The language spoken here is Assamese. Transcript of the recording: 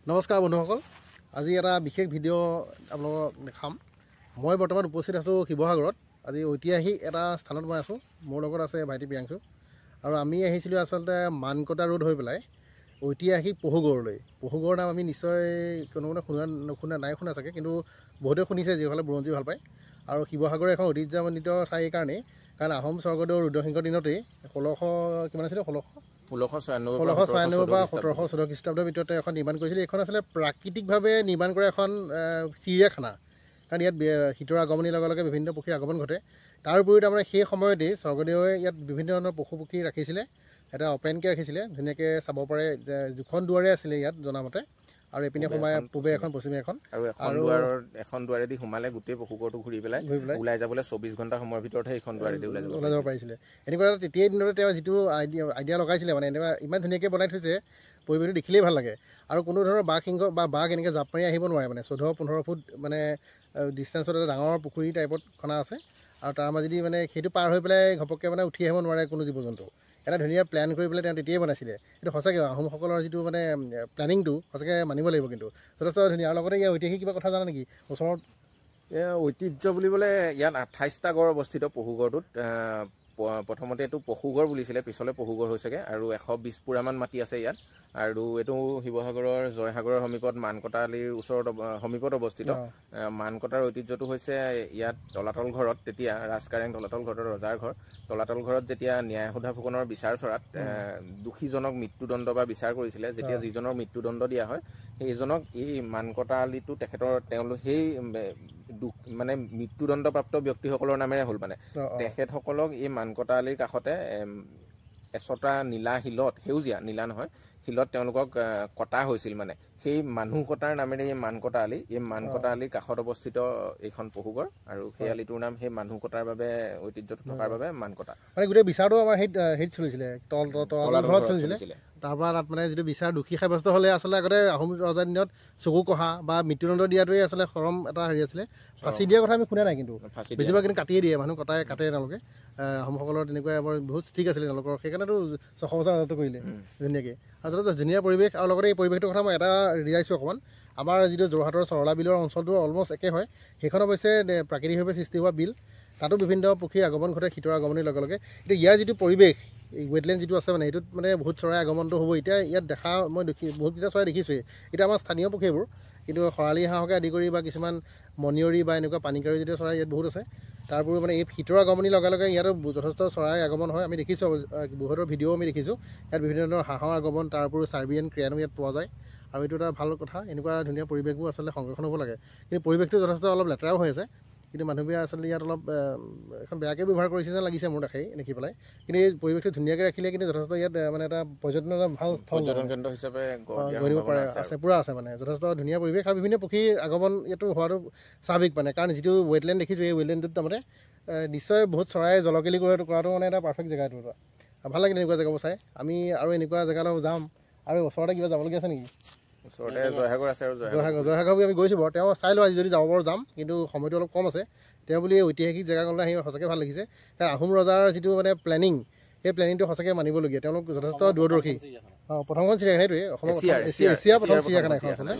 নমস্কাৰ বন্ধুসকল, আজি এটা বিশেষ ভিডিঅ' আপোনালোকক দেখাম। মই বৰ্তমান উপস্থিত আছোঁ শিৱসাগৰত। আজি ঐতিহাসিক এটা স্থানত মই আছোঁ। মোৰ লগত আছে ভাইটি প্ৰিয়াংশু, আৰু আমি আহিছিলোঁ আচলতে মানকটা ৰোড হৈ পেলাই ঐতিহাসিক পহুগড়লৈ। পহুগড়ৰ নাম আমি নিশ্চয় কোনোবাই নাই শুনা চাগে, কিন্তু বহুতে শুনিছে যিসকলে বুৰঞ্জী ভাল পায়। আৰু শিৱসাগৰ এখন ঐতিহ্যমণ্ডিত ঠাই এইকাৰণেই কাৰণ আহোম স্বৰ্গদেউ ৰুদ্ৰসিংহৰ দিনতেই 1696 বা 1714 খ্ৰীষ্টাব্দৰ ভিতৰতে এখন নিৰ্মাণ কৰিছিল। এইখন আচলতে প্ৰাকৃতিকভাৱে নিৰ্মাণ কৰা এখন চিৰিয়াখানা, কাৰণ ইয়াত শীতৰ আগমনিৰ লগে লগে বিভিন্ন পক্ষীৰ আগমন ঘটে। তাৰ উপৰিও তাৰমানে সেই সময়তেই স্বৰ্গদেৱে ইয়াত বিভিন্ন ধৰণৰ পশু পক্ষী ৰাখিছিলে, এটা অপেনকৈ ৰাখিছিলে, ধুনীয়াকৈ চাব পাৰে। দুখন দুৱাৰে আছিলে ইয়াত জনামতে, আৰু এইপিনে সোমাই পূবে এখন পশ্চিমে এখন, আৰু এখন দুৱাৰেদি সোমালে গোটেই পশুগড়টো ঘূৰি পেলাই ওলাই যাবলৈ 24 ঘণ্টা সময়ৰ ভিতৰতহে এইখন দুৱাৰেদি ওলাই যাব পাৰিছিলে। এনেকুৱা এটা তেতিয়াই দিনতে তেওঁ যিটো আইডিয়া লগাইছিলে, মানে এনেকুৱা ইমান ধুনীয়াকৈ বনাই থৈছে, পৰিৱেশটো দেখিলেই ভাল লাগে। আৰু কোনো ধৰণৰ বাঘ সিংহ বা বাঘ এনেকৈ জাপ মাৰি আহিব নোৱাৰে। মানে 14-15 ফুট মানে ডিষ্টেঞ্চত এটা ডাঙৰ পুখুৰী টাইপত খনা আছে, আৰু তাৰ মাজেদি মানে সেইটো পাৰ হৈ পেলাই ঘপককৈ মানে উঠি আহিব নোৱাৰে কোনো জীৱ জন্তু। এটা ধুনীয়া প্লেন কৰি পেলাই তেওঁ তেতিয়াই বনাইছিলে। এইটো সঁচাকৈ আহোমসকলৰ যিটো মানে প্লেনিংটো সঁচাকৈ মানিব লাগিব, কিন্তু যথেষ্ট ধুনীয়া। আৰু লগতে ইয়াৰ ঐতিহাসিক কিবা কথা জানা নেকি? ওচৰত ঐতিহ্য বুলিবলৈ ইয়াত 28টা গড় অৱস্থিত পহুগড়টোত। প্ৰথমতে এইটো পহুগড় বুলিছিলে, পিছলৈ পহুগড় হৈছেগৈ, আৰু 120 পুৰামান মাটি আছে ইয়াত। আৰু এইটো শিৱসাগৰৰ জয়সাগৰৰ সমীপত মানকটা আলিৰ ওচৰত সমীপত অৱস্থিত। মানকটাৰ ঐতিহ্যটো হৈছে ইয়াত তলাতল ঘৰত, তেতিয়া ৰাজকাৰেং তলাতল ঘৰত ৰজাৰ ঘৰ, তলাতল ঘৰত যেতিয়া ন্যায় সোধা ফুকনৰ বিচাৰ চৰাত দোষীজনক মৃত্যুদণ্ড বা বিচাৰ কৰিছিলে, যেতিয়া যিজনৰ মৃত্যুদণ্ড দিয়া হয় সেইজনক এই মানকটা আলিটো তেওঁলোক সেই মানে মৃত্যুদণ্ডপ্ৰাপ্ত ব্যক্তিসকলৰ নামেৰে হ'ল। মানে তেখেতসকলক এই মানকটা আলিৰ কাষতে এচটা নীলা শিলত, সেউজীয়া নীলা নহয়, শিলত তেওঁলোকক কটা হৈছিল। মানে সেই মানুহ কটাৰ নামেৰে এই মানকটা আলি, এই মানকটা আলিৰ কাষত অৱস্থিত এইখন পহুগড়, আৰু সেই আলিটোৰ নাম সেই মানুহ কটাৰ বাবে, ঐতিহ্যটো থকাৰ বাবে মানকটা। মানে গোটেই বিচাৰটো আমাৰ হেৰিত চলিছিলে, তলাতল ঘৰত চলিছিলে। তাৰপৰা তাত মানে যিটো বিচাৰ দোষী সাব্যস্ত হ'লে আচলতে আগতে আহোম ৰজাৰ দিনত চকু কহা বা মৃত্যুদণ্ড দিয়াটোৱে আচলতে চৰম এটা হেৰি আছিলে। ফাঁচি দিয়াৰ কথা আমি শুনা নাই, কিন্তু বেছিভাগ কিন্তু কাটিয়ে দিয়ে, মানুহ কাটে তেওঁলোকে। আহোমসকলৰ তেনেকুৱা বহুত ষ্ট্ৰিক আছিলে তেওঁলোকৰ, সেইকাৰণেতো 600 বছৰ ৰাজত্ব কৰিলে ধুনীয়াকৈ। আচলতে ধুনীয়া পৰিৱেশ। আৰু লগতে এই পৰিৱেশটোৰ কথা মই এটা ৰিজাইছোঁ অকণমান, আমাৰ যিটো যোৰহাটৰ চৰলা বিলৰ অঞ্চলটো অলমষ্ট একে হয়। সেইখন অৱশ্যে প্ৰাকৃতিকভাৱে সৃষ্টি হোৱা বিল, তাতো বিভিন্ন পক্ষীৰ আগমন ঘটে শীতৰ আগমনিৰ লগে লগে। এতিয়া ইয়াৰ যিটো পৰিৱেশ, এই ৱেটলেণ্ড যিটো আছে, মানে সেইটোত মানে বহুত চৰাই আগমনটো হ'ব। এতিয়া ইয়াত দেখা মই বহুতকেইটা চৰাই দেখিছোঁৱেই। এতিয়া আমাৰ স্থানীয় পক্ষীবোৰ, কিন্তু শৰালি হাঁহকে আদি কৰি বা কিছুমান মণিয়ৰী বা এনেকুৱা পানীকাৰী জাতীয় চৰাই ইয়াত বহুত আছে। তাৰ উপৰিও মানে এই শীতৰ আগমনিৰ লগে লগে ইয়াতো যথেষ্ট চৰাই আগমন হয়। আমি দেখিছোঁ, বহুতৰ ভিডিঅ'ও আমি দেখিছোঁ। ইয়াত বিভিন্ন ধৰণৰ হাঁহৰ আগমন, তাৰ উপৰিও চাৰ্বিয়ান ক্ৰেনো ইয়াত পোৱা যায়, আৰু এইটো এটা ভাল কথা। এনেকুৱা ধুনীয়া পৰিৱেশবোৰ আচলতে সংৰক্ষণ হ'ব লাগে। কিন্তু পৰিৱেশটো যথেষ্ট অলপ লেতেৰাও হৈ আছে, কিন্তু মানুহবোৰে আচলতে ইয়াত অলপ এখন বেয়াকৈ ব্যৱহাৰ কৰিছে যেন লাগিছে মোৰ দেখি পেলাই। কিন্তু এই পৰিৱেশটো ধুনীয়াকৈ ৰাখিলে কিন্তু যথেষ্ট ইয়াত মানে এটা পৰ্যটনৰ ভাল পৰ্যটন কেন্দ্ৰ হিচাপে গঢ় দিব পাৰে, পূৰা আছে। মানে যথেষ্ট ধুনীয়া পৰিৱেশ, আৰু বিভিন্ন পক্ষীৰ আগমন ইয়াতো হোৱাটো স্বাভাৱিক। মানে কাৰণ যিটো ৱেটলেণ্ড দেখিছোঁ, এই ৱেটলেণ্ডটোত তাৰমানে নিশ্চয় বহুত চৰাই জলকেলি কৰাটো মানে এটা পাৰফেক্ট জেগা। এইটো ভাল লাগিলে এনেকুৱা জেগাবোৰ চাই। আমি আৰু এনেকুৱা জেগালৈ যাম। আৰু ওচৰতে কিবা যাবলগীয়া আছে নেকি? ওচৰতে জয়সাগৰ আছে, আৰু জয়সাগৰ আমি গৈছোঁ বাৰু। তেওঁ চাই লওঁ আজি যদি যাব পাৰোঁ যাম, কিন্তু সময়টো অলপ কম আছে। তেওঁ বুলি ঐতিহাসিক জেগাকণলৈ আহি সঁচাকৈ ভাল লাগিছে, কাৰণ আহোম ৰজাৰ যিটো মানে প্লেনিং, সেই প্লেনিংটো সঁচাকৈ মানিবলগীয়া। তেওঁলোক যথেষ্ট দূৰদৰ্শী। প্ৰথমখন চিৰিয়াখানা সেইটোৱে, অসমৰ এছিয়াৰ প্ৰথম চিৰিয়াখানা এখন আছিলে।